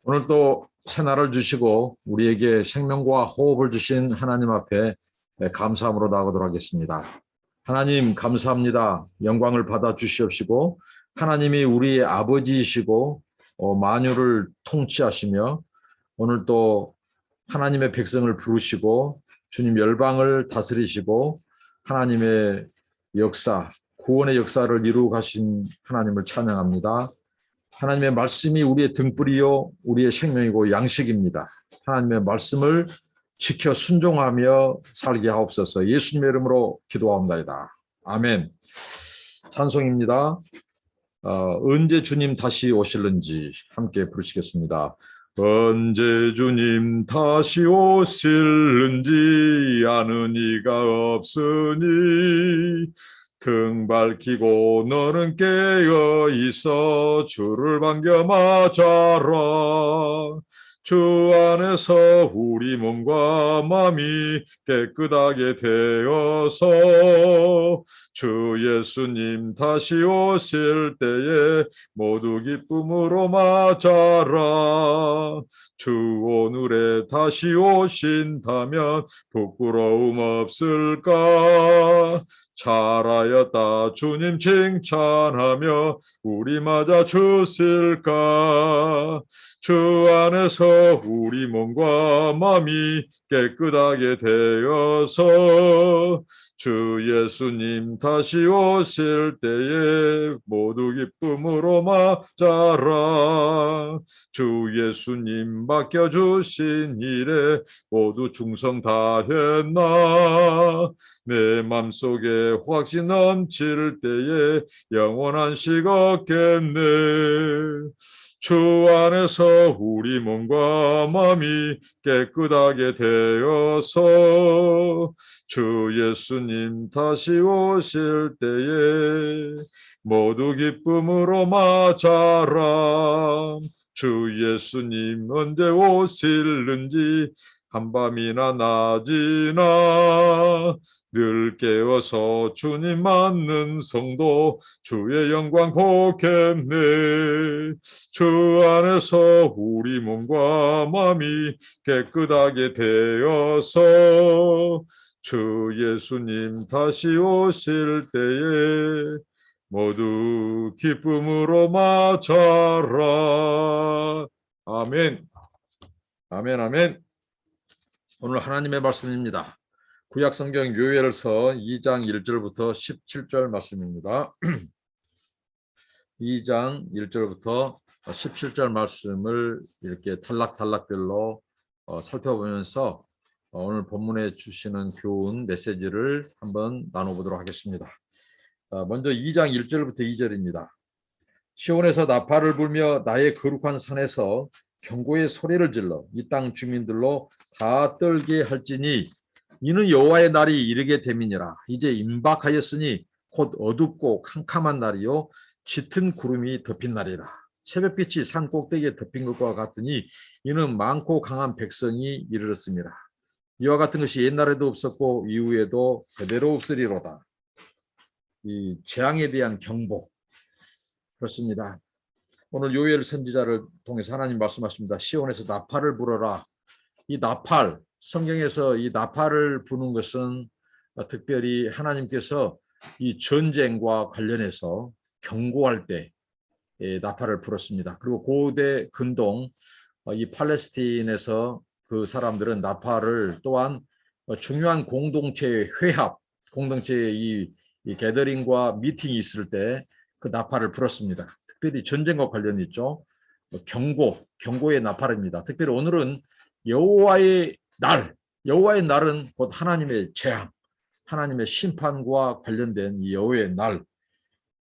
오늘 또 새날을 주시고 우리에게 생명과 호흡을 주신 하나님 앞에 감사함으로 나아가도록 하겠습니다. 하나님 감사합니다. 영광을 받아 주시옵시고 하나님이 우리의 아버지이시고 만유를 통치하시며 오늘 또 하나님의 백성을 부르시고 주님 열방을 다스리시고 하나님의 역사, 구원의 역사를 이루어 가신 하나님을 찬양합니다. 하나님의 말씀이 우리의 등불이요 우리의 생명이고 양식입니다. 하나님의 말씀을 지켜 순종하며 살게 하옵소서. 예수님의 이름으로 기도합니다. 아멘. 찬송입니다. 언제 주님 다시 오실는지 함께 부르시겠습니다. 언제 주님 다시 오실는지 아는 이가 없으니 등 밝히고 너는 깨어 있어 주를 반겨 맞아라. 주 안에서 우리 몸과 마음이 깨끗하게 되어서 주 예수님 다시 오실 때에 모두 기쁨으로 맞아라. 주 오늘에 다시 오신다면 부끄러움 없을까. 잘하였다 주님 칭찬하며 우리 맞아 주실까. 주 안에서 우리 몸과 마음이 깨끗하게 되어서 주 예수님 다시 오실 때에 모두 기쁨으로 맞아라. 주 예수님 맡겨주신 일에 모두 충성 다했나. 내 맘속에 확신 넘칠 때에 영원한 식 얻겠네. 주 안에서 우리 몸과 마음이 깨끗하게 되어서 주 예수님 다시 오실 때에 모두 기쁨으로 맞아라. 주 예수님 언제 오실는지 한밤이나 낮이나 늘 깨어서 주님 맞는 성도 주의 영광 보겠네. 주 안에서 우리 몸과 마음이 깨끗하게 되어서 주 예수님 다시 오실 때에 모두 기쁨으로 맞아라. 아멘. 아멘, 아멘. 오늘 하나님의 말씀입니다. 구약성경 요엘서 2장 1절부터 17절 말씀입니다. 2장 1절부터 17절 말씀을 이렇게 탈락탈락별로 살펴보면서 오늘 본문에 주시는 교훈 메시지를 한번 나눠보도록 하겠습니다. 먼저 2장 1절부터 2절입니다. 시온에서 나팔을 불며 나의 거룩한 산에서 경고의 소리를 질러 이 땅 주민들로 다 떨게 할지니 이는 여호와의 날이 이르게 됨이니라. 이제 임박하였으니 곧 어둡고 캄캄한 날이요 짙은 구름이 덮인 날이라. 새벽빛이 산 꼭대기에 덮인 것과 같으니 이는 많고 강한 백성이 이르렀습니다. 이와 같은 것이 옛날에도 없었고 이후에도 대대로 없으리로다. 이 재앙에 대한 경보 그렇습니다. 오늘 요엘 선지자를 통해서 하나님 말씀하십니다. 시온에서 나팔을 불어라. 이 나팔, 성경에서 이 나팔을 부는 것은 특별히 하나님께서 이 전쟁과 관련해서 경고할 때 나팔을 불었습니다. 그리고 고대 근동 이 팔레스틴에서 그 사람들은 나팔을 또한 중요한 공동체의 회합, 공동체의 이 게더링과 미팅이 있을 때 그 나팔을 불었습니다. 특별히 전쟁과 관련이 있죠. 경고의 나팔입니다. 특별히 오늘은 여호와의 날, 여호와의 날은 곧 하나님의 재앙, 하나님의 심판과 관련된 이 여호와의 날,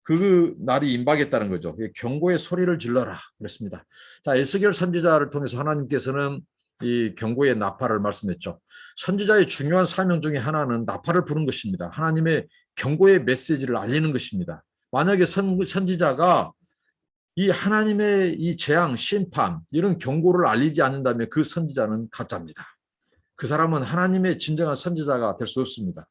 그 날이 임박했다는 거죠. 경고의 소리를 질러라 그랬습니다. 자, 에스겔 선지자를 통해서 하나님께서는 이 경고의 나팔을 말씀했죠. 선지자의 중요한 사명 중에 하나는 나팔을 부는 것입니다. 하나님의 경고의 메시지를 알리는 것입니다. 만약에 선지자가 이 하나님의 이 재앙, 심판 이런 경고를 알리지 않는다면 그 선지자는 가짜입니다. 그 사람은 하나님의 진정한 선지자가 될 수 없습니다.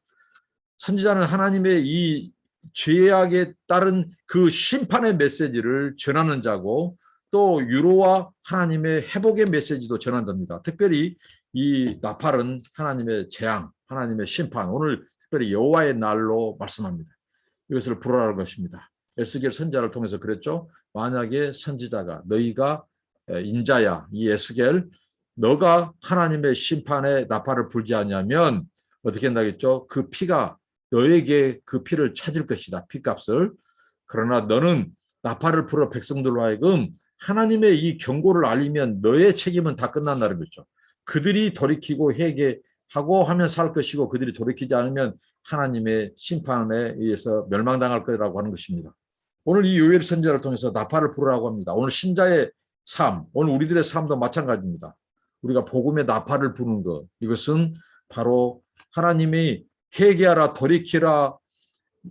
선지자는 하나님의 이 죄악에 따른 그 심판의 메시지를 전하는 자고 또 유로와 하나님의 회복의 메시지도 전한답니다. 특별히 이 나팔은 하나님의 재앙, 하나님의 심판, 오늘 특별히 여호와의 날로 말씀합니다. 이것을 불어라는 것입니다. 에스겔 선지자를 통해서 그랬죠. 만약에 선지자가 너희가 인자야, 이 에스겔 너가 하나님의 심판에 나팔을 불지 않으면 어떻게 한다겠죠? 그 피가 너에게 그 피를 찾을 것이다. 피값을. 그러나 너는 나팔을 불어 백성들로 하여금 하나님의 이 경고를 알리면 너의 책임은 다 끝난다는 거죠. 그들이 돌이키고 회개하고 하면 살 것이고 그들이 돌이키지 않으면 하나님의 심판에 의해서 멸망당할 거라고 하는 것입니다. 오늘 이 요엘 선지자를 통해서 나팔을 부르라고 합니다. 오늘 신자의 삶, 오늘 우리들의 삶도 마찬가지입니다. 우리가 복음의 나팔을 부는 것, 이것은 바로 하나님이 회개하라 돌이키라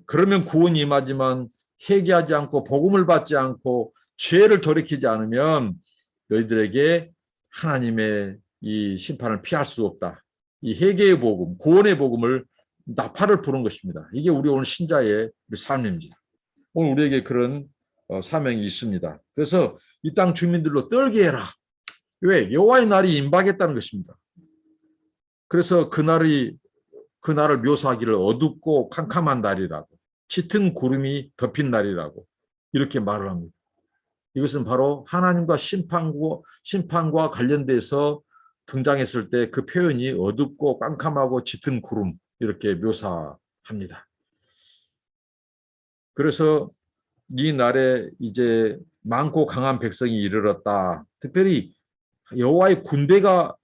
그러면 구원이 임하지만 회개하지 않고 복음을 받지 않고 죄를 돌이키지 않으면 너희들에게 하나님의 이 심판을 피할 수 없다. 이 회개의 복음, 구원의 복음을 나팔을 부른 것입니다. 이게 우리 오늘 신자의 삶입니다. 오늘 우리에게 그런 사명이 있습니다. 그래서 이 땅 주민들로 떨게 해라. 왜? 여호와의 날이 임박했다는 것입니다. 그래서 그날을 묘사하기를 어둡고 캄캄한 날이라고, 짙은 구름이 덮인 날이라고 이렇게 말을 합니다. 이것은 바로 하나님과 심판과 관련돼서 등장했을 때 그 표현이 어둡고 깜깜하고 짙은 구름 이렇게 묘사합니다. 그래서 이 날에 이제 많고 강한 백성이 이르렀다. 특별히 여호와의 군대가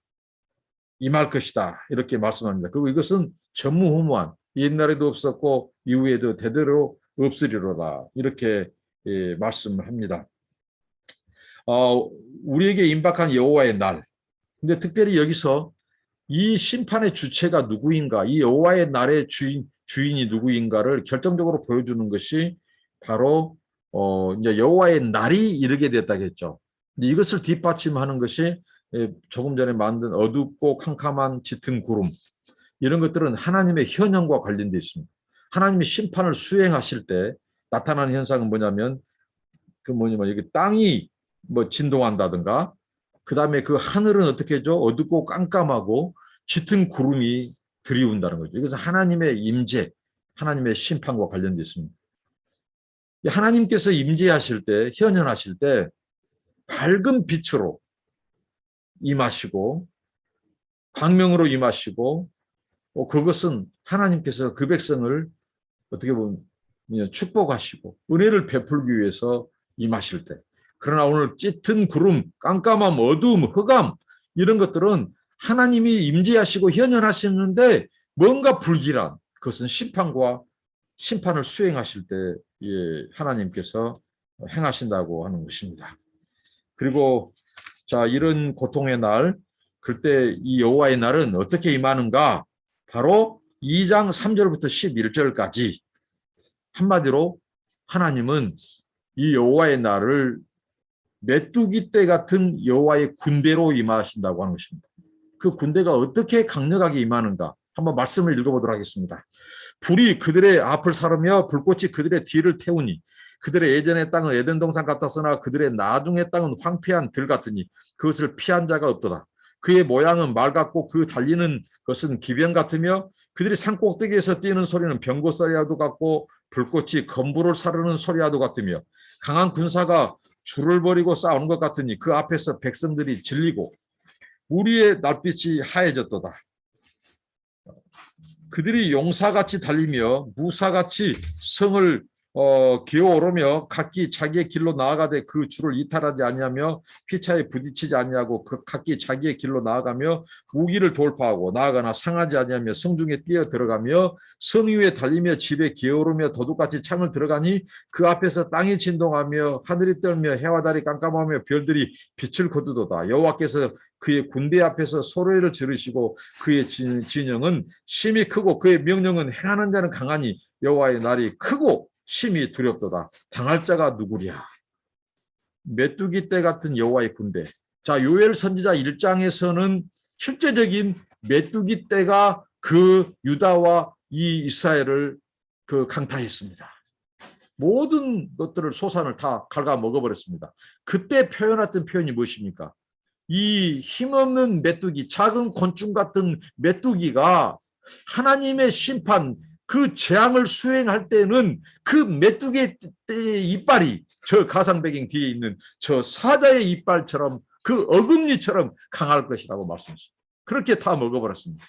임할 것이다. 이렇게 말씀합니다. 그리고 이것은 전무후무한 옛날에도 없었고 이후에도 대대로 없으리로다. 이렇게 말씀을 합니다. 우리에게 임박한 여호와의 날. 근데 특별히 여기서 이 심판의 주체가 누구인가, 이 여호와의 날의 주인이 누구인가를 결정적으로 보여주는 것이 바로 이제 여호와의 날이 이르게 됐다겠죠. 이것을 뒷받침하는 것이 조금 전에 만든 어둡고 캄캄한 짙은 구름 이런 것들은 하나님의 현현과 관련되어 있습니다. 하나님이 심판을 수행하실 때 나타나는 현상은 뭐냐면 여기 땅이 진동한다든가 그 다음에 그 하늘은 어떻게 하죠? 어둡고 깜깜하고 짙은 구름이 들이운다는 거죠. 이것은 하나님의 임재, 하나님의 심판과 관련되어 있습니다. 하나님께서 임재하실 때, 현현하실 때 밝은 빛으로 임하시고 광명으로 임하시고 그것은 하나님께서 그 백성을 어떻게 보면 축복하시고 은혜를 베풀기 위해서 임하실 때, 그러나 오늘 짙은 구름, 깜깜함, 어두움, 흑암 이런 것들은 하나님이 임재하시고 현현하시는데 뭔가 불길한, 그것은 심판을 수행하실 때 하나님께서 행하신다고 하는 것입니다. 그리고 자, 이런 고통의 날, 그때 이 여호와의 날은 어떻게 임하는가? 바로 2장 3절부터 11절까지 한마디로 하나님은 이 여호와의 날을 메뚜기 떼 같은 여호와의 군대로 임하신다고 하는 것입니다. 그 군대가 어떻게 강력하게 임하는가? 한번 말씀을 읽어보도록 하겠습니다. 불이 그들의 앞을 사르며 불꽃이 그들의 뒤를 태우니 그들의 예전의 땅은 에덴 동산 같았으나 그들의 나중의 땅은 황폐한 들 같으니 그것을 피한 자가 없도다. 그의 모양은 말 같고 그 달리는 것은 기병 같으며 그들이 산꼭대기에서 뛰는 소리는 병거 소리와도 같고 불꽃이 건부를 사르는 소리와도 같으며 강한 군사가 줄을 버리고 싸우는 것 같으니 그 앞에서 백성들이 질리고 우리의 날빛이 하얘졌도다. 그들이 용사같이 달리며 무사같이 성을 기어오르며 각기 자기의 길로 나아가되 그 줄을 이탈하지 아니하며 피차에 부딪히지 아니하고 각기 자기의 길로 나아가며 무기를 돌파하고 나아가나 상하지 아니하며 성중에 뛰어 들어가며 성 위에 달리며 집에 기어오르며 도둑같이 창을 들어가니 그 앞에서 땅이 진동하며 하늘이 떨며 해와 달이 깜깜하며 별들이 빛을 거두도다. 여호와께서 그의 군대 앞에서 소리를 지르시고 그의 진영은 심히 크고 그의 명령은 행하는 자는 강하니 여호와의 날이 크고 심히 두렵도다. 당할 자가 누구랴? 메뚜기 떼 같은 여호와의 군대. 자, 요엘 선지자 1장에서는 실제적인 메뚜기 떼가 그 유다와 이 이스라엘을 강타했습니다. 모든 것들을 소산을 다 갉아 먹어버렸습니다. 그때 표현했던 표현이 무엇입니까? 이 힘없는 메뚜기, 작은 곤충 같은 메뚜기가 하나님의 심판, 그 재앙을 수행할 때는 그 메뚜기의 이빨이 저 가상 배경 뒤에 있는 저 사자의 이빨처럼 그 어금니처럼 강할 것이라고 말씀하셨습니다. 그렇게 다 먹어버렸습니다.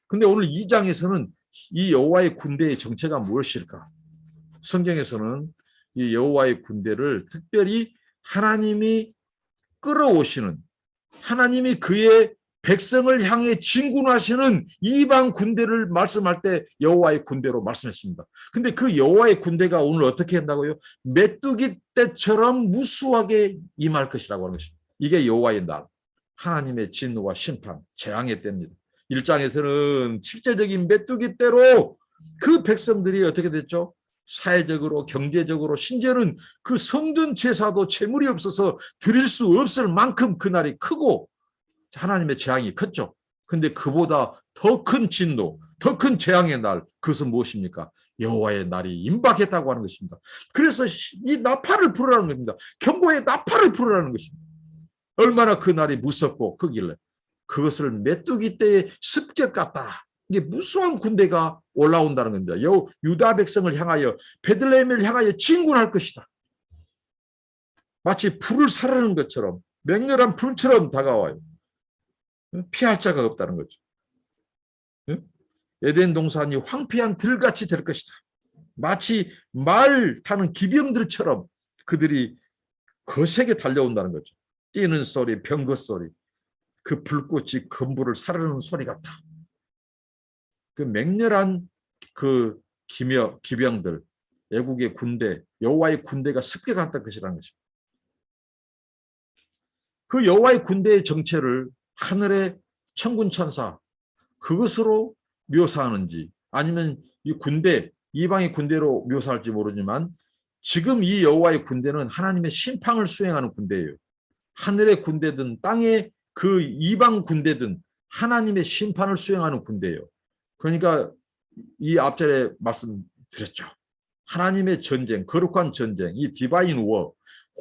근데 오늘 2장에서는 이 여호와의 군대의 정체가 무엇일까? 성경에서는 이 여호와의 군대를 특별히 하나님이 끌어오시는, 하나님이 그의 백성을 향해 진군하시는 이방 군대를 말씀할 때 여호와의 군대로 말씀했습니다. 근데 그 여호와의 군대가 오늘 어떻게 한다고요? 메뚜기 떼처럼 무수하게 임할 것이라고 하는 것입니다. 이게 여호와의 날, 하나님의 진노와 심판, 재앙의 때입니다. 1장에서는 실제적인 메뚜기 떼로 그 백성들이 어떻게 됐죠? 사회적으로, 경제적으로, 심지어는 그 성전 제사도 재물이 없어서 드릴 수 없을 만큼 그날이 크고 하나님의 재앙이 컸죠. 근데 그보다 더 큰 진노, 더 큰 재앙의 날, 그것은 무엇입니까? 여호와의 날이 임박했다고 하는 것입니다. 그래서 이 나팔을 부르라는 겁니다. 경고의 나팔을 부르라는 것입니다. 얼마나 그 날이 무섭고 크길래 그것을 메뚜기 떼의 습격 같다. 이게 무수한 군대가 올라온다는 겁니다. 유다 백성을 향하여, 베들레헴을 향하여 진군할 것이다. 마치 불을 사르는 것처럼, 맹렬한 불처럼 다가와요. 피할 자가 없다는 거죠. 에덴 동산이 황폐한 들같이 될 것이다. 마치 말 타는 기병들처럼 그들이 거세게 달려온다는 거죠. 뛰는 소리, 병거 소리, 그 불꽃이 건물을 사르는 소리 같다. 그 맹렬한 그 기병들, 애국의 군대, 여호와의 군대가 습격한다 것이라는 것입니다. 그 여호와의 군대의 정체를 하늘의 천군 천사, 그것으로 묘사하는지 아니면 이 군대, 이방의 군대로 묘사할지 모르지만 지금 이 여호와의 군대는 하나님의 심판을 수행하는 군대예요. 하늘의 군대든 땅의 그 이방 군대든 하나님의 심판을 수행하는 군대예요. 그러니까 이 앞절에 말씀드렸죠. 하나님의 전쟁, 거룩한 전쟁, 이 디바인 워,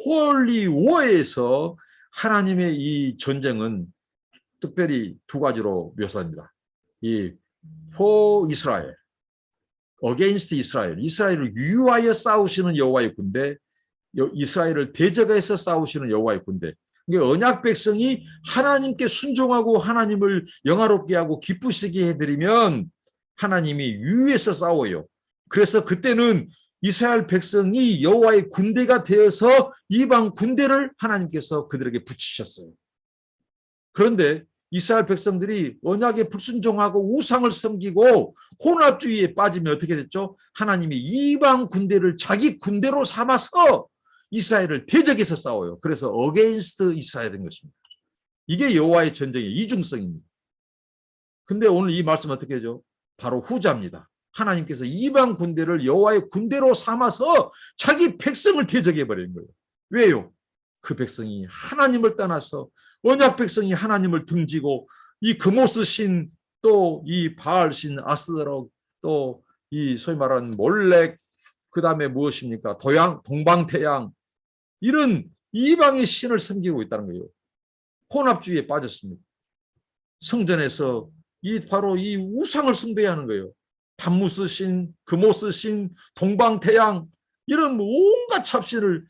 홀리 워에서 하나님의 이 전쟁은 특별히 두 가지로 묘사합니다. 이 for 이스라엘, against 이스라엘, 이스라엘을 위하여 싸우시는 여호와의 군대, 이스라엘을 대적해서 싸우시는 여호와의 군대. 언약 백성이 하나님께 순종하고 하나님을 영화롭게 하고 기쁘시게 해드리면 하나님이 위에서 싸워요. 그래서 그때는 이스라엘 백성이 여호와의 군대가 되어서 이방 군대를 하나님께서 그들에게 붙이셨어요. 그런데 이스라엘 백성들이 언약에 불순종하고 우상을 섬기고 혼합주의에 빠지면 어떻게 됐죠? 하나님이 이방 군대를 자기 군대로 삼아서 이스라엘을 대적해서 싸워요. 그래서 어게인스트 이스라엘인 것입니다. 이게 여호와의 전쟁의 이중성입니다. 근데 오늘 이 말씀 어떻게 하죠? 바로 후자입니다. 하나님께서 이방 군대를 여호와의 군대로 삼아서 자기 백성을 대적해버리는 거예요. 왜요? 그 백성이 하나님을 떠나서 언약 백성이 하나님을 등지고 이 그모스 신, 또 이 바알 신 아스드럭, 또 이 소위 말하는 몰렉, 그 다음에 무엇입니까? 동방태양, 이런 이방의 신을 섬기고 있다는 거예요. 혼합주의에 빠졌습니다. 성전에서 바로 이 우상을 숭배하는 거예요. 담무스 신, 그모스 신, 동방태양, 이런 온갖 잡신을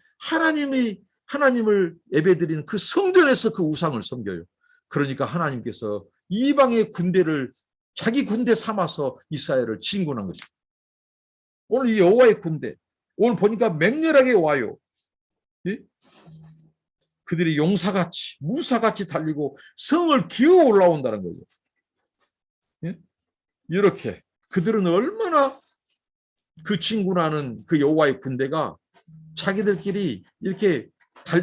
하나님을 예배드리는 그 성전에서 그 우상을 섬겨요. 그러니까 하나님께서 이방의 군대를 자기 군대 삼아서 이스라엘을 진군한 것입니다. 오늘 이 여호와의 군대, 오늘 보니까 맹렬하게 와요. 예? 그들이 용사같이, 무사같이 달리고 성을 기어 올라온다는 거죠. 예? 이렇게 그들은 얼마나 그 진군하는 그 여호와의 군대가 자기들끼리 이렇게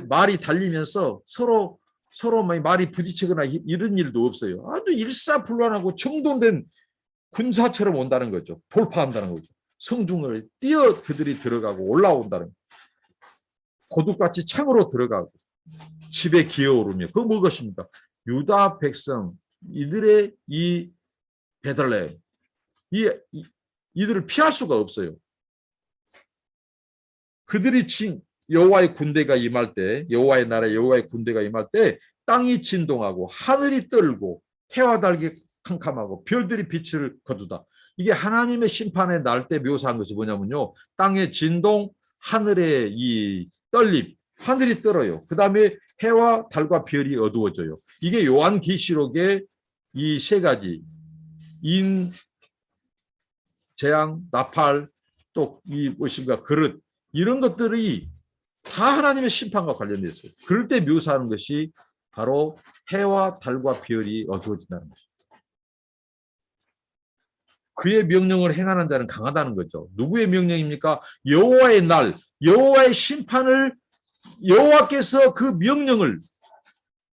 말이 달리면서 서로 말이 부딪히거나 이런 일도 없어요. 아주 일사불란하고 정돈된 군사처럼 온다는 거죠. 돌파한다는 거죠. 성중을 뛰어 그들이 들어가고 올라온다는 거죠. 도둑같이 창으로 들어가고 집에 기어오르며, 그거 무엇입니까? 유다 백성, 이들의 이 베들레헴, 이들을 피할 수가 없어요. 그들이 여호와의 군대가 임할 때, 여호와의 나라에 여호와의 군대가 임할 때 땅이 진동하고 하늘이 떨고 해와 달기 캄캄하고 별들이 빛을 거두다. 이게 하나님의 심판의 날 때 묘사한 것이 뭐냐면요. 땅의 진동, 하늘의 이 떨림, 하늘이 떨어요. 그 다음에 해와 달과 별이 어두워져요. 이게 요한계시록의 이 세 가지 인, 재앙, 나팔, 또 이 무엇인가 그릇 이런 것들이 다 하나님의 심판과 관련되어 있어요. 그럴 때 묘사하는 것이 바로 해와 달과 별이 어두워진다는 것입니다. 그의 명령을 행하는 자는 강하다는 거죠. 누구의 명령입니까? 여호와의 날, 여호와의 심판을 여호와께서 그 명령을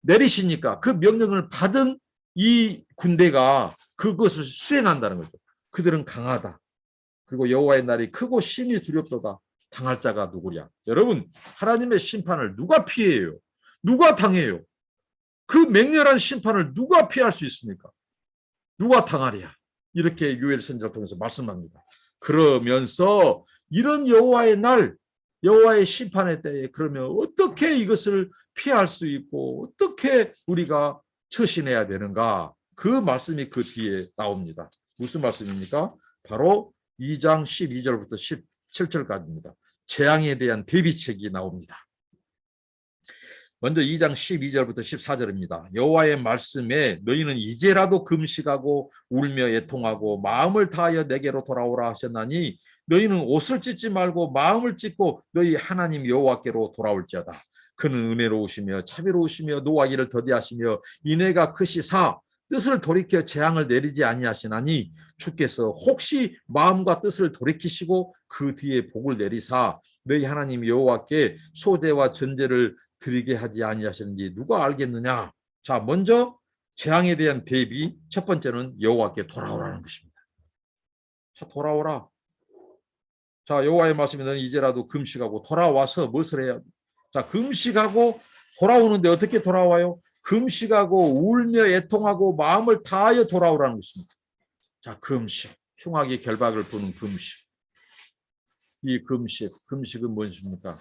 내리시니까 그 명령을 받은 이 군대가 그것을 수행한다는 거죠. 그들은 강하다. 그리고 여호와의 날이 크고 심히 두렵도다. 당할 자가 누구랴? 여러분, 하나님의 심판을 누가 피해요? 누가 당해요? 그 맹렬한 심판을 누가 피할 수 있습니까? 누가 당하랴? 이렇게 요엘 선지자를 통해서 말씀합니다. 그러면서 이런 여호와의 날, 여호와의 심판의 때에 그러면 어떻게 이것을 피할 수 있고 어떻게 우리가 처신해야 되는가? 그 말씀이 그 뒤에 나옵니다. 무슨 말씀입니까? 바로 2장 12절부터 17절까지입니다. 재앙에 대한 대비책이 나옵니다. 먼저 2장 12절부터 14절입니다. 여호와의 말씀에 너희는 이제라도 금식하고 울며 애통하고 마음을 다하여 내게로 돌아오라 하셨나니 너희는 옷을 찢지 말고 마음을 찢고 너희 하나님 여호와께로 돌아올지어다. 그는 은혜로우시며 자비로우시며 노하기를 더디하시며 인애가 크시사 뜻을 돌이켜 재앙을 내리지 아니하시나니 주께서 혹시 마음과 뜻을 돌이키시고 그 뒤에 복을 내리사 너희 하나님 여호와께 소제와 전제를 드리게 하지 아니하시는지 누가 알겠느냐? 자, 먼저 재앙에 대한 대비 첫 번째는 여호와께 돌아오라는 것입니다. 자, 돌아오라. 자, 여호와의 말씀에 너는 이제라도 금식하고 돌아와서 무엇을 해야 돼? 자, 금식하고 돌아오는데 어떻게 돌아와요? 금식하고 울며 애통하고 마음을 다하여 돌아오라는 것입니다. 자, 금식, 흉악의 결박을 부는 금식. 이 금식은 무엇입니까?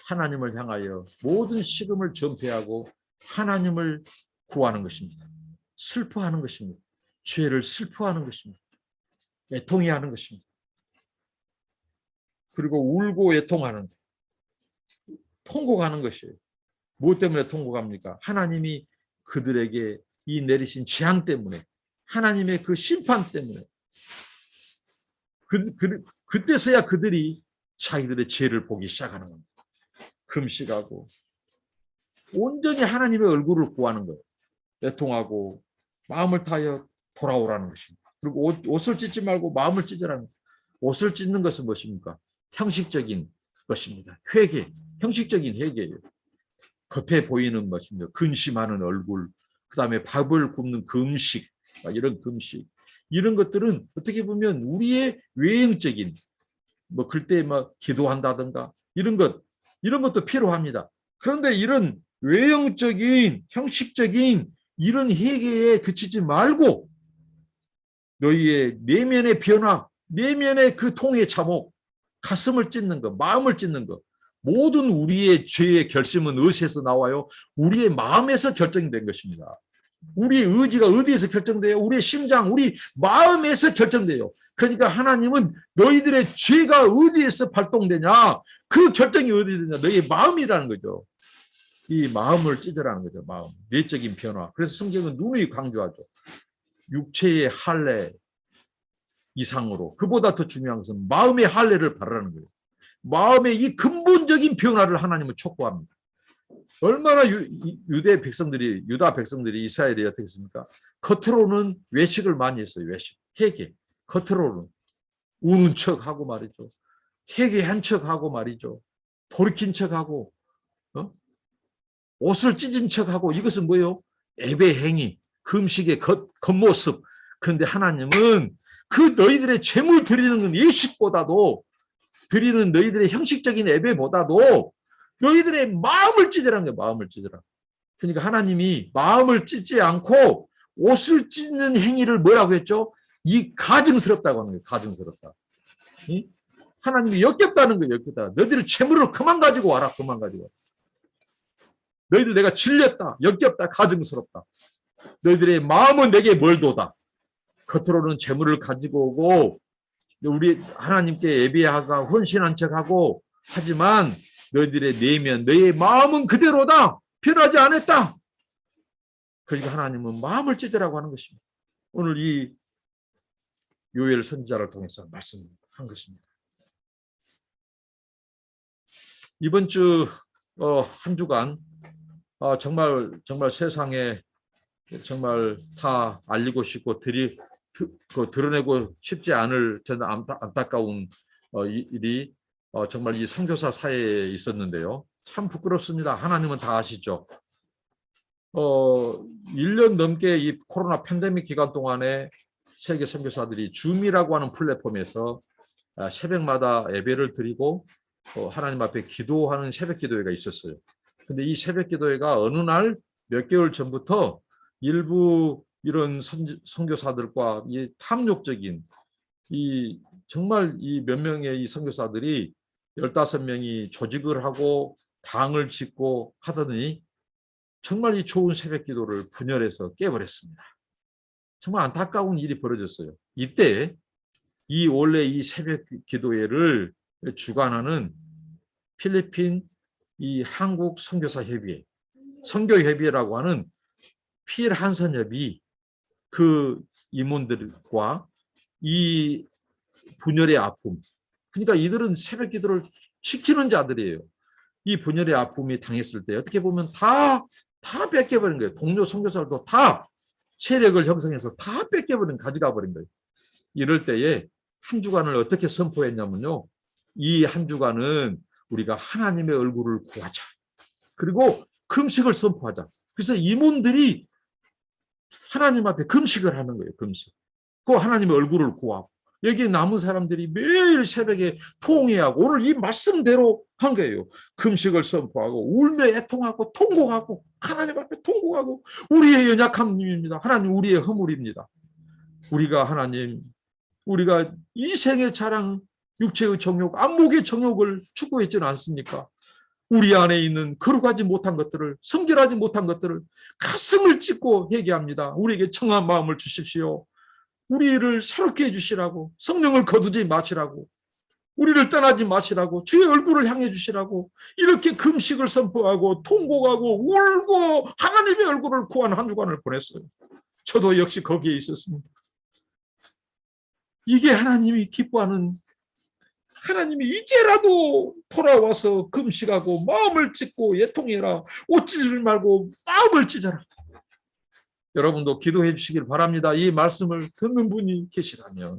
하나님을 향하여 모든 식음을 전폐하고 하나님을 구하는 것입니다. 슬퍼하는 것입니다. 죄를 슬퍼하는 것입니다. 애통해하는 것입니다. 그리고 울고 애통하는, 통곡하는 것이에요. 무엇 때문에 통곡합니까? 하나님이 그들에게 이 내리신 재앙 때문에, 하나님의 그 심판 때문에. 그때서야 그들이 자기들의 죄를 보기 시작하는 겁니다. 금식하고 온전히 하나님의 얼굴을 구하는 거예요. 애통하고 마음을 다하여 돌아오라는 것입니다. 그리고 옷을 찢지 말고 마음을 찢으라는 거예요. 옷을 찢는 것은 무엇입니까? 형식적인 것입니다. 회개, 형식적인 회개예요. 겉에 보이는 것입니다. 근심하는 얼굴, 그 다음에 밥을 굶는 금식, 이런 금식, 이런 것들은 어떻게 보면 우리의 외형적인, 뭐 그때 막 기도한다든가 이런 것도 필요합니다. 그런데 이런 외형적인, 형식적인 이런 회개에 그치지 말고 너희의 내면의 변화, 내면의 그 통의 참혹, 가슴을 찢는 것, 마음을 찢는 것, 모든 우리의 죄의 결심은 어디에서 나와요? 우리의 마음에서 결정된 것입니다. 우리의 의지가 어디에서 결정돼요? 우리의 심장, 우리 마음에서 결정돼요. 그러니까 하나님은 너희들의 죄가 어디에서 발동되냐? 그 결정이 어디 되냐? 너희의 마음이라는 거죠. 이 마음을 찢으라는 거죠. 마음, 내적인 변화. 그래서 성경은 누누이 강조하죠. 육체의 할례 이상으로 그보다 더 중요한 것은 마음의 할례를 바라는 거예요. 마음의 이 근본적인 변화를 하나님은 촉구합니다. 얼마나 유다 백성들이 이스라엘이 어떻게 했습니까? 겉으로는 외식을 많이 했어요. 외식, 회개. 겉으로는 우는 척하고 말이죠. 회개한 척하고 말이죠. 돌이킨 척하고, 옷을 찢은 척하고, 이것은 뭐예요? 예배 행위, 금식의 겉모습. 그런데 하나님은 그 너희들의 제물 드리는 예식보다도, 드리는 너희들의 형식적인 예배보다도 너희들의 마음을 찢으라는 거예요. 마음을 찢으라. 그러니까 하나님이 마음을 찢지 않고 옷을 찢는 행위를 뭐라고 했죠? 이 가증스럽다고 하는 거예요. 가증스럽다. 하나님이 역겹다는 거예요. 역겹다. 너희들 채무를 그만 가지고 와라. 그만 가지고. 너희들 내가 질렸다. 역겹다. 가증스럽다. 너희들의 마음은 내게 멀도다. 겉으로는 재물을 가지고 오고 우리 하나님께 예배하고 헌신한 척하고 하지만 너희들의 내면 너희의 마음은 그대로다. 변하지 않았다. 그러니까 하나님은 마음을 찢으라고 하는 것입니다. 오늘 이 요엘 선지자를 통해서 말씀한 것입니다. 이번 주 한 주간 정말 세상에 정말 다 알리고 싶고 드러내고 싶지 않을 저는 안타까운 일이 정말 이 선교사 사회에 있었는데요. 참 부끄럽습니다. 하나님은 다 아시죠. 1년 넘게 이 코로나 팬데믹 기간 동안에 세계 선교사들이 줌이라고 하는 플랫폼에서 새벽마다 예배를 드리고 하나님 앞에 기도하는 새벽 기도회가 있었어요. 근데 이 새벽 기도회가 어느 날 몇 개월 전부터 일부 이런 선교사들과 이 탐욕적인 정말 이 몇 명의 이 선교사들이 15명이 조직을 하고 당을 짓고 하더니 정말 이 좋은 새벽 기도를 분열해서 깨버렸습니다. 정말 안타까운 일이 벌어졌어요. 이때 원래 이 새벽 기도회를 주관하는 필리핀 이 한국 선교사 협의회, 선교협의회라고 하는 필 한선협이 그 임원들과 이 분열의 아픔, 그러니까 이들은 새벽 기도를 지키는 자들이에요. 이 분열의 아픔이 당했을 때 어떻게 보면 다 뺏겨버린 거예요. 동료 선교사들도 다 세력을 형성해서 다 가져가 버린 거예요. 이럴 때에 한 주간을 어떻게 선포했냐면요. 이 한 주간은 우리가 하나님의 얼굴을 구하자. 그리고 금식을 선포하자. 그래서 임원들이 하나님 앞에 금식을 하는 거예요. 금식. 그 하나님의 얼굴을 구하고 여기 남은 사람들이 매일 새벽에 통회하고 오늘 이 말씀대로 한 거예요. 금식을 선포하고 울며 애통하고 통곡하고 하나님 앞에 통곡하고 우리의 연약함입니다. 하나님 우리의 허물입니다. 우리가 이 생의 자랑, 육체의 정욕, 안목의 정욕을 추구했지는 않습니까? 우리 안에 있는 거룩하지 못한 것들을, 성결하지 못한 것들을 가슴을 찢고 회개합니다. 우리에게 청한 마음을 주십시오. 우리를 새롭게 해주시라고, 성령을 거두지 마시라고, 우리를 떠나지 마시라고, 주의 얼굴을 향해 주시라고 이렇게 금식을 선포하고 통곡하고 울고 하나님의 얼굴을 구하는 한 주간을 보냈어요. 저도 역시 거기에 있었습니다. 이게 하나님이 기뻐하는, 하나님이 이제라도 돌아와서 금식하고 마음을 찢고 애통해라. 옷 찢지 말고 마음을 찢어라. 여러분도 기도해 주시길 바랍니다. 이 말씀을 듣는 분이 계시다면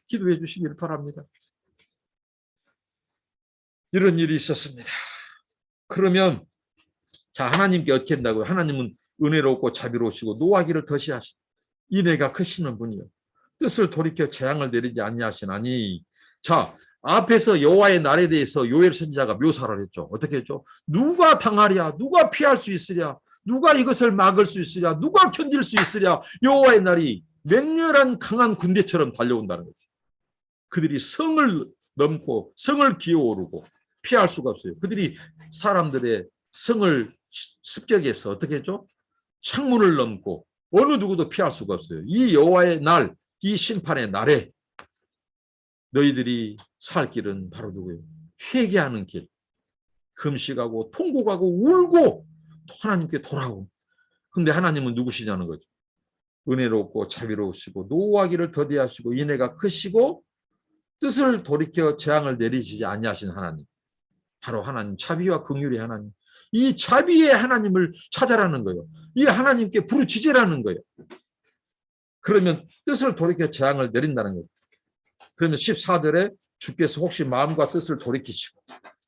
기도해 주시길 바랍니다. 이런 일이 있었습니다. 그러면 자, 하나님께 어떻게 한다고요? 하나님은 은혜롭고 자비로우시고 노하기를 더시하시고 인애가 크시는 분이요. 뜻을 돌이켜 재앙을 내리지 아니하시나니. 자, 앞에서 여호와의 날에 대해서 요엘 선지자가 묘사를 했죠. 어떻게 했죠? 누가 당하랴? 누가 피할 수 있으랴? 누가 이것을 막을 수 있으랴? 누가 견딜 수 있으랴? 여호와의 날이 맹렬한 강한 군대처럼 달려온다는 거죠. 그들이 성을 넘고 성을 기어오르고 피할 수가 없어요. 그들이 사람들의 성을 습격해서 어떻게 했죠? 창문을 넘고 어느 누구도 피할 수가 없어요. 이 여호와의 날, 이 심판의 날에 너희들이 살 길은 바로 누구예요? 회개하는 길, 금식하고 통곡하고 울고 하나님께 돌아오고. 근데 하나님은 누구시냐는 거죠. 은혜롭고 자비로우시고 노하기를 더디하시고 인애가 크시고 뜻을 돌이켜 재앙을 내리시지 아니하신 하나님. 바로 하나님, 자비와 긍휼의 하나님. 이 자비의 하나님을 찾아라는 거예요. 이 하나님께 부르짖으라는 거예요. 그러면 뜻을 돌이켜 재앙을 내린다는 거예요. 그러면 14절에 주께서 혹시 마음과 뜻을 돌이키시고,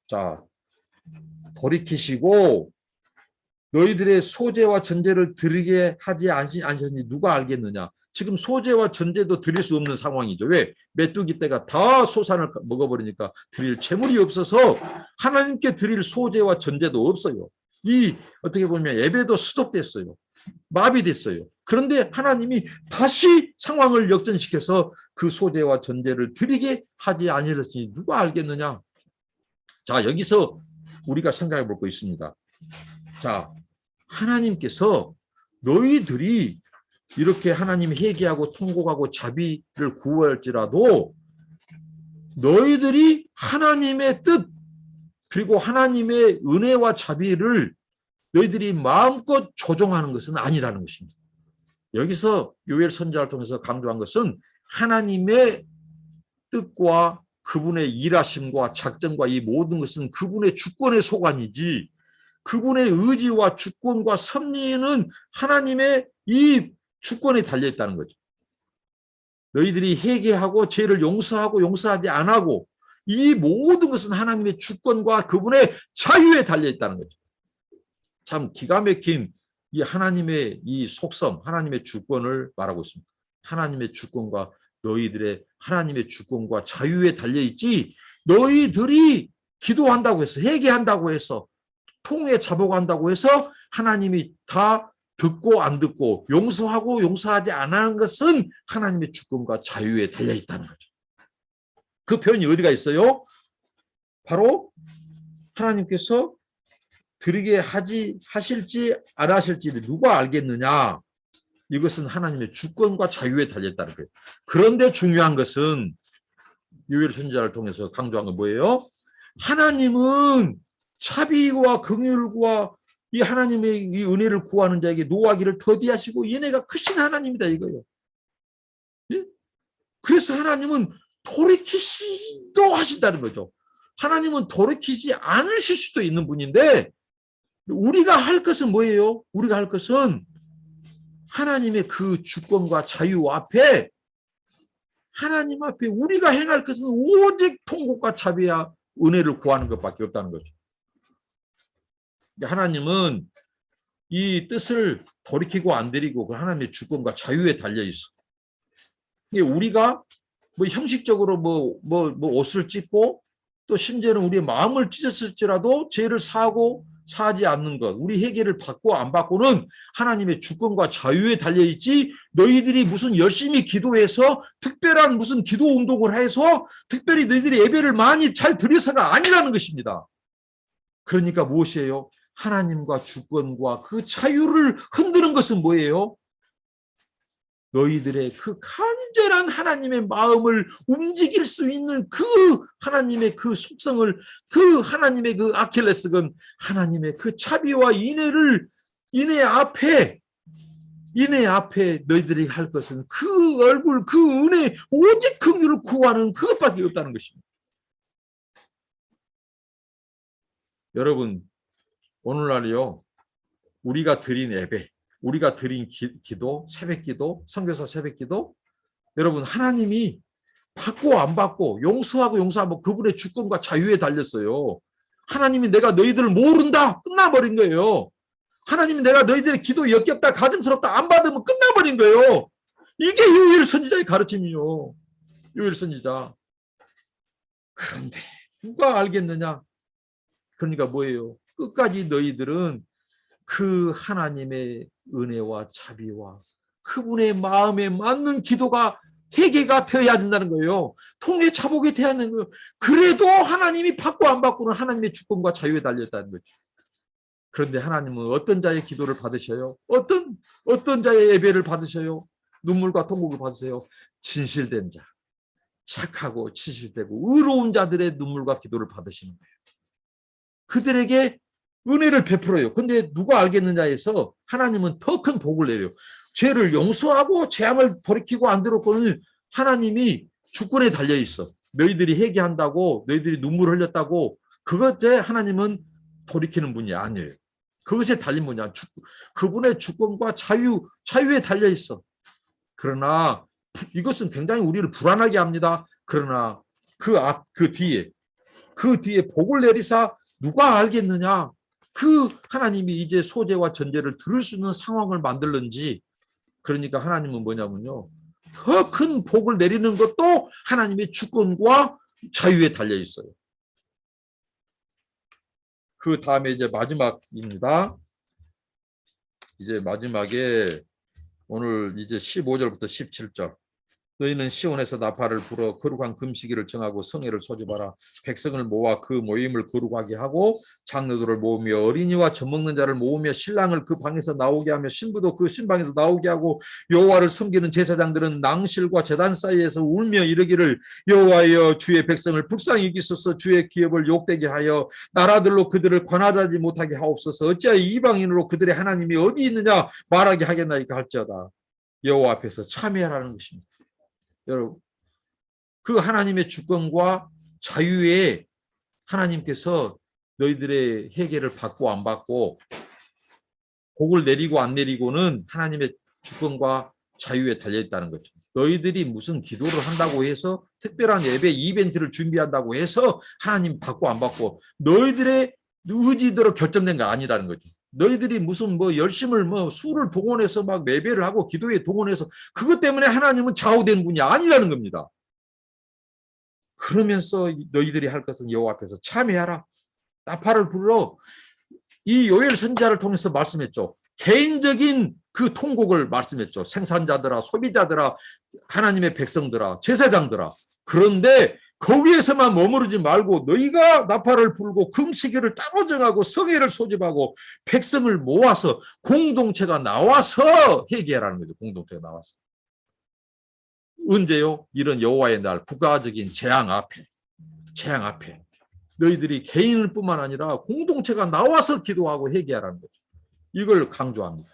자, 돌이키시고 너희들의 소재와 전제를 드리게 하지 않으셨니 누가 알겠느냐. 지금 소재와 전제도 드릴 수 없는 상황이죠. 왜? 메뚜기 떼가 다 소산을 먹어버리니까 드릴 재물이 없어서 하나님께 드릴 소재와 전제도 없어요. 어떻게 보면 예배도 스톱됐어요. 마비됐어요. 그런데 하나님이 다시 상황을 역전시켜서 그 소재와 전제를 드리게 하지 아니하였으니 누가 알겠느냐. 자, 여기서 우리가 생각해 볼 거 있습니다. 자, 하나님께서 너희들이 이렇게 하나님 회개하고 통곡하고 자비를 구할지라도 너희들이 하나님의 뜻 그리고 하나님의 은혜와 자비를 너희들이 마음껏 조종하는 것은 아니라는 것입니다. 여기서 요엘 선지자를 통해서 강조한 것은 하나님의 뜻과 그분의 일하심과 작정과 이 모든 것은 그분의 주권의 소관이지 그분의 의지와 주권과 섭리는 하나님의 이 주권에 달려있다는 거죠. 너희들이 회개하고 죄를 용서하고 용서하지 안 하고 이 모든 것은 하나님의 주권과 그분의 자유에 달려있다는 거죠. 참 기가 막힌 이 하나님의 이 속성, 하나님의 주권을 말하고 있습니다. 하나님의 주권과 너희들의 하나님의 주권과 자유에 달려있지 너희들이 기도한다고 해서 회개한다고 해서 통에 자복한다고 해서 하나님이 다 듣고 안 듣고 용서하고 용서하지 않는 것은 하나님의 주권과 자유에 달려있다는 거죠. 그 표현이 어디가 있어요? 바로 하나님께서 드리게 하실지 안 하실지를 누가 알겠느냐. 이것은 하나님의 주권과 자유에 달려있다는 거예요. 그런데 중요한 것은 요엘 선지자를 통해서 강조한 건 뭐예요? 하나님은 자비와 긍휼과 이 하나님의 이 은혜를 구하는 자에게 노하기를 더디하시고 은혜가 크신 하나님이다 이거예요. 예? 그래서 하나님은 돌이키시도 하신다는 거죠. 하나님은 돌이키지 않으실 수도 있는 분인데 우리가 할 것은 뭐예요? 우리가 할 것은 하나님의 그 주권과 자유 앞에 하나님 앞에 우리가 행할 것은 오직 통곡과 자비와 은혜를 구하는 것밖에 없다는 거죠. 하나님은 이 뜻을 돌이키고 안 들이고 그 하나님의 주권과 자유에 달려 있어. 우리가 뭐 형식적으로 뭐 옷을 찢고 또 심지어는 우리의 마음을 찢었을지라도 죄를 사지 않는 것, 우리 회개를 받고 안 받고는 하나님의 주권과 자유에 달려 있지. 너희들이 무슨 열심히 기도해서 특별한 무슨 기도 운동을 해서 특별히 너희들이 예배를 많이 잘 드려서가 아니라는 것입니다. 그러니까 무엇이에요? 하나님과 주권과 그 자유를 흔드는 것은 뭐예요? 너희들의 그 간절한 하나님의 마음을 움직일 수 있는 그 하나님의 그 속성을 그 하나님의 그 아킬레스건 하나님의 그 자비와 인애 앞에 너희들이 할 것은 그 얼굴 그 은혜 오직 그 긍휼을 구하는 그것밖에 없다는 것입니다. 여러분 오늘날이요 우리가 드린 예배 우리가 드린 기도, 새벽기도, 선교사 새벽기도 여러분 하나님이 받고 안 받고 용서하고 용서하고 그분의 주권과 자유에 달렸어요. 하나님이 내가 너희들을 모른다 끝나버린 거예요. 하나님이 내가 너희들의 기도 역겹다 가증스럽다 안 받으면 끝나버린 거예요. 이게 요엘 선지자의 가르침이요. 요엘 선지자. 그런데 누가 알겠느냐? 그러니까 뭐예요? 끝까지 너희들은 그 하나님의 은혜와 자비와 그분의 마음에 맞는 기도가 회개가 되어야 된다는 거예요. 통해 자복이 되어야 하는 거예요. 그래도 하나님이 받고 안 받고는 하나님의 주권과 자유에 달렸다는 거죠. 그런데 하나님은 어떤 자의 기도를 받으셔요? 어떤 자의 예배를 받으셔요? 눈물과 통곡을 받으세요? 진실된 자, 착하고 진실되고 의로운 자들의 눈물과 기도를 받으시는 거예요. 그들에게 은혜를 베풀어요. 근데 누가 알겠느냐 해서 하나님은 더 큰 복을 내려요. 죄를 용서하고 죄악을 돌이키고 안 들었고는 하나님이 주권에 달려있어. 너희들이 회개한다고 너희들이 눈물 흘렸다고 그것에 하나님은 돌이키는 분이 아니에요. 그것에 달린 분이 아니에요. 그분의 주권과 자유에 달려있어. 그러나 이것은 굉장히 우리를 불안하게 합니다. 그러나 그 뒤에 복을 내리사 누가 알겠느냐? 그 하나님이 이제 소재와 전제를 들을 수 있는 상황을 만들는지 그러니까 하나님은 뭐냐면요. 더 큰 복을 내리는 것도 하나님의 주권과 자유에 달려 있어요. 그 다음에 이제 마지막입니다. 이제 마지막에 오늘 이제 15절부터 17절 너희는 시온에서 나팔을 불어 거룩한 금식일을 정하고 성회를 소집하라. 백성을 모아 그 모임을 거룩하게 하고 장로들을 모으며 어린이와 젖먹는 자를 모으며 신랑을 그 방에서 나오게 하며 신부도 그 신방에서 나오게 하고 여호와를 섬기는 제사장들은 낭실과 제단 사이에서 울며 이르기를 여호와여 주의 백성을 불쌍히 여기소서 주의 기업을 욕되게 하여 나라들로 그들을 관할하지 못하게 하옵소서. 어찌하여 이방인으로 그들의 하나님이 어디 있느냐 말하게 하겠나이까 할지어다. 여호와 앞에서 참회하라는 것입니다. 여러분, 그 하나님의 주권과 자유에 하나님께서 너희들의 회개를 받고 안 받고 복을 내리고 안 내리고는 하나님의 주권과 자유에 달려있다는 거죠. 너희들이 무슨 기도를 한다고 해서 특별한 예배 이벤트를 준비한다고 해서 하나님 받고 안 받고 너희들의 의지대로 결정된 게 아니라는 거죠. 너희들이 무슨 열심을 수를 동원해서 막 예배를 하고 기도에 동원해서 그것 때문에 하나님은 좌우된 분이 아니라는 겁니다. 그러면서 너희들이 할 것은 여호와 앞에서 참회하라. 나팔을 불러. 이 요엘 선지자를 통해서 말씀했죠. 개인적인 그 통곡을 말씀했죠. 생산자들아, 소비자들아, 하나님의 백성들아, 제사장들아. 그런데 거기에서만 머무르지 말고 너희가 나팔을 불고 금식일을 따로 정하고 성회를 소집하고 백성을 모아서 공동체가 나와서 회개하라는 거죠. 공동체가 나와서. 언제요? 이런 여호와의 날, 국가적인 재앙 앞에 너희들이 개인을 뿐만 아니라 공동체가 나와서 기도하고 회개하라는 거죠. 이걸 강조합니다.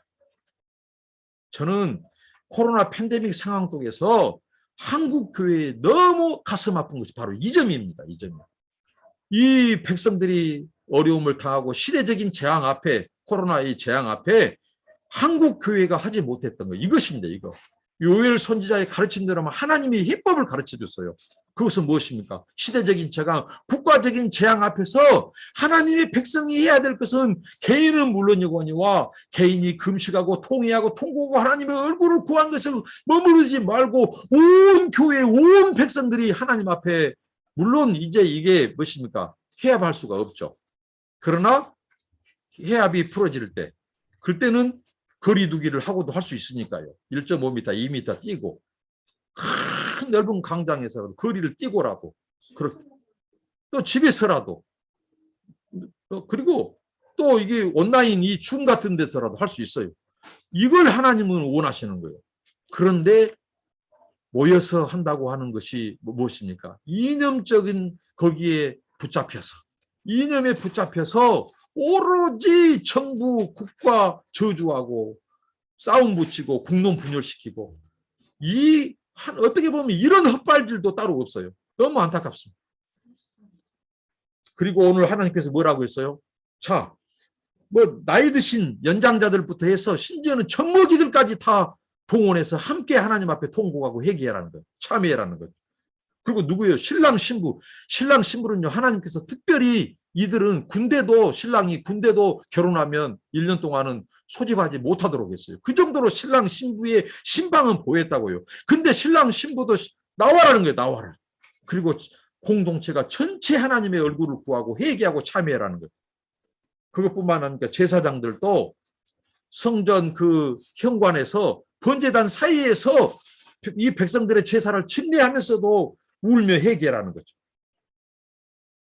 저는 코로나 팬데믹 상황 속에서 한국 교회에 너무 가슴 아픈 것이 바로 이 점입니다. 이 점이. 이 백성들이 어려움을 당하고 시대적인 재앙 앞에, 코로나의 재앙 앞에 한국 교회가 하지 못했던 거 이것입니다. 이거. 요엘 선지자의 가르친 대로 하나님이 해법을 가르쳐 줬어요. 그것은 무엇입니까? 시대적인 재앙, 국가적인 재앙 앞에서 하나님의 백성이 해야 될 것은 개인은 물론이거니와 개인이 금식하고 통회하고 통곡하고 하나님의 얼굴을 구한 것을 머무르지 말고 온 교회, 온 백성들이 하나님 앞에 물론 이제 이게 무엇입니까? 회합할 수가 없죠. 그러나 회합이 풀어질 때 그때는 거리두기를 하고도 할 수 있으니까요. 1.5m, 2m 뛰고 큰 넓은 광장에서 거리를 뛰고라도 또 집에서라도 그리고 또 이게 온라인 이 줌 같은 데서라도 할 수 있어요. 이걸 하나님은 원하시는 거예요. 그런데 모여서 한다고 하는 것이 무엇입니까? 이념적인 거기에 붙잡혀서 이념에 붙잡혀서 오로지 정부, 국가 저주하고 싸움 붙이고 국론 분열시키고 어떻게 보면 이런 헛발질도 따로 없어요. 너무 안타깝습니다. 그리고 오늘 하나님께서 뭐라고 했어요? 자, 나이 드신 연장자들부터 해서 심지어는 젖먹이들까지 다 동원해서 함께 하나님 앞에 통곡하고 회개하라는 거예요. 참회하라는 거예요. 그리고 누구예요? 신랑 신부. 신랑 신부는요, 하나님께서 특별히 이들은 신랑이 군대도 결혼하면 1년 동안은 소집하지 못하도록 했어요. 그 정도로 신랑 신부의 신방은 보였다고요. 근데 신랑 신부도 나와라는 거예요. 나와라. 그리고 공동체가 전체 하나님의 얼굴을 구하고 회개하고 참회하라는 거예요. 그것뿐만 아니라 제사장들도 성전 그 현관에서 번제단 사이에서 이 백성들의 제사를 침례하면서도 울며 회개하라는 거죠.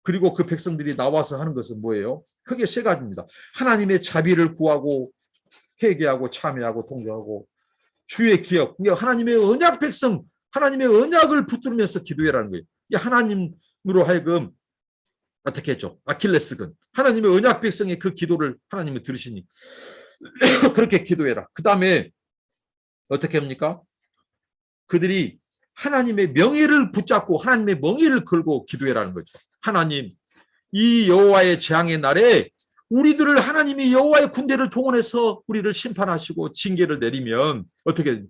그리고 그 백성들이 나와서 하는 것은 뭐예요? 크게 세 가지입니다. 하나님의 자비를 구하고 회개하고 참회하고 통곡하고 주의 기업, 하나님의 언약 백성, 하나님의 언약을 붙들면서 기도해라는 거예요. 하나님으로 하여금 어떻게 했죠? 아킬레스건. 하나님의 언약 백성의 그 기도를 하나님이 들으시니 그렇게 기도해라. 그 다음에 어떻게 합니까? 그들이 하나님의 명예를 붙잡고 하나님의 명예를 걸고 기도해라는 거죠. 하나님, 이 여호와의 재앙의 날에 우리들을 하나님이 여호와의 군대를 동원해서 우리를 심판하시고 징계를 내리면 어떻게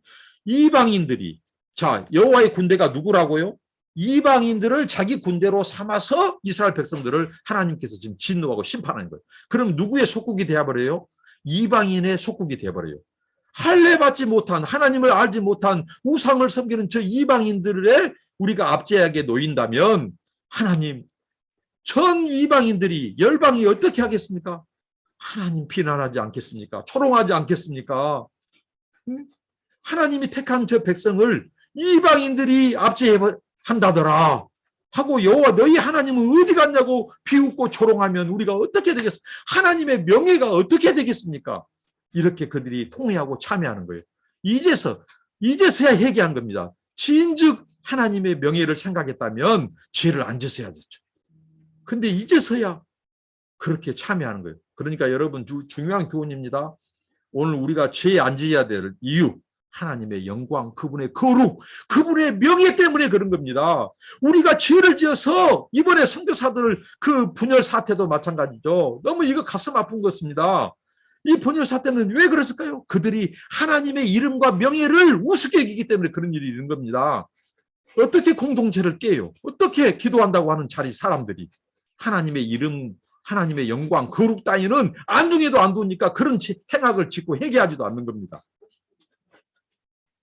이방인들이 자 여호와의 군대가 누구라고요? 이방인들을 자기 군대로 삼아서 이스라엘 백성들을 하나님께서 지금 진노하고 심판하는 거예요. 그럼 누구의 속국이 되어버려요? 이방인의 속국이 되어버려요. 할례 받지 못한 하나님을 알지 못한 우상을 섬기는 저 이방인들의 우리가 압제하게 놓인다면 하나님 전 이방인들이 열방이 어떻게 하겠습니까? 하나님 비난하지 않겠습니까? 초롱하지 않겠습니까? 하나님이 택한 저 백성을 이방인들이 압제한다더라 하고 여호와 너희 하나님은 어디 갔냐고 비웃고 조롱하면 우리가 어떻게 되겠습니까? 하나님의 명예가 어떻게 되겠습니까? 이렇게 그들이 통회하고 참여하는 거예요. 이제서야 회개한 겁니다. 진즉 하나님의 명예를 생각했다면 죄를 안 졌어야 됐죠. 근데 이제서야 그렇게 참여하는 거예요. 그러니까 여러분 중요한 교훈입니다. 오늘 우리가 죄 안 지어야 될 이유, 하나님의 영광, 그분의 거룩, 그분의 명예 때문에 그런 겁니다. 우리가 죄를 지어서 이번에 선교사들 그 분열 사태도 마찬가지죠. 너무 이거 가슴 아픈 것입니다. 이 분열 사태는 왜 그랬을까요? 그들이 하나님의 이름과 명예를 우습게 여기기 때문에 그런 일이 있는 겁니다. 어떻게 공동체를 깨요? 어떻게 기도한다고 하는 자리 사람들이 하나님의 이름, 하나님의 영광, 거룩 따위는 안중에도 안 두니까 그런 행악을 짓고 회개하지도 않는 겁니다.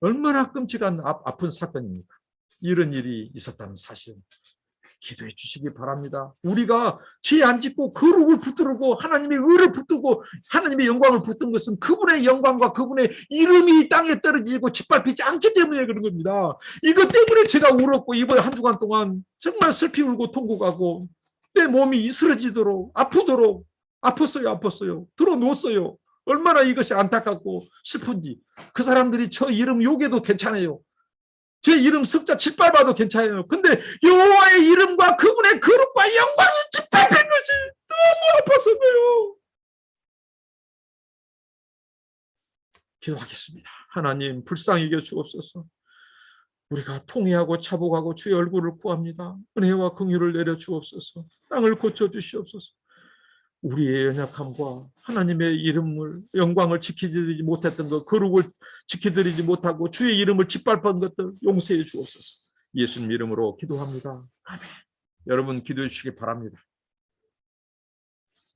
얼마나 끔찍한 아픈 사건입니까? 이런 일이 있었다는 사실은 기도해 주시기 바랍니다. 우리가 죄 안 짓고 거룩을 붙들고 하나님의 의를 붙들고 하나님의 영광을 붙든 것은 그분의 영광과 그분의 이름이 땅에 떨어지고 짓밟히지 않기 때문에 그런 겁니다. 이것 때문에 제가 울었고 이번에 한 주간 동안 정말 슬피 울고 통곡하고 내 몸이 쓰러지도록 아프도록 아팠어요. 들어놓았어요. 얼마나 이것이 안타깝고 슬픈지. 그 사람들이 저 이름 욕해도 괜찮아요. 제 이름 석자 짓밟아도 괜찮아요. 근데 여호와의 이름과 그분의 거룩과 영광이 짓밟힌 것이 너무 아팠어요. 기도하겠습니다. 하나님 불쌍히 여겨 주옵소서. 우리가 통회하고 차복하고 주의 얼굴을 구합니다. 은혜와 긍휼을 내려 주옵소서. 땅을 고쳐 주시옵소서. 우리의 연약함과 하나님의 이름을 영광을 지키지 못했던 것, 거룩을 지키드리지 못하고 주의 이름을 짓밟은 것들 용서해 주옵소서. 예수님 이름으로 기도합니다. 아멘. 여러분 기도해 주시기 바랍니다.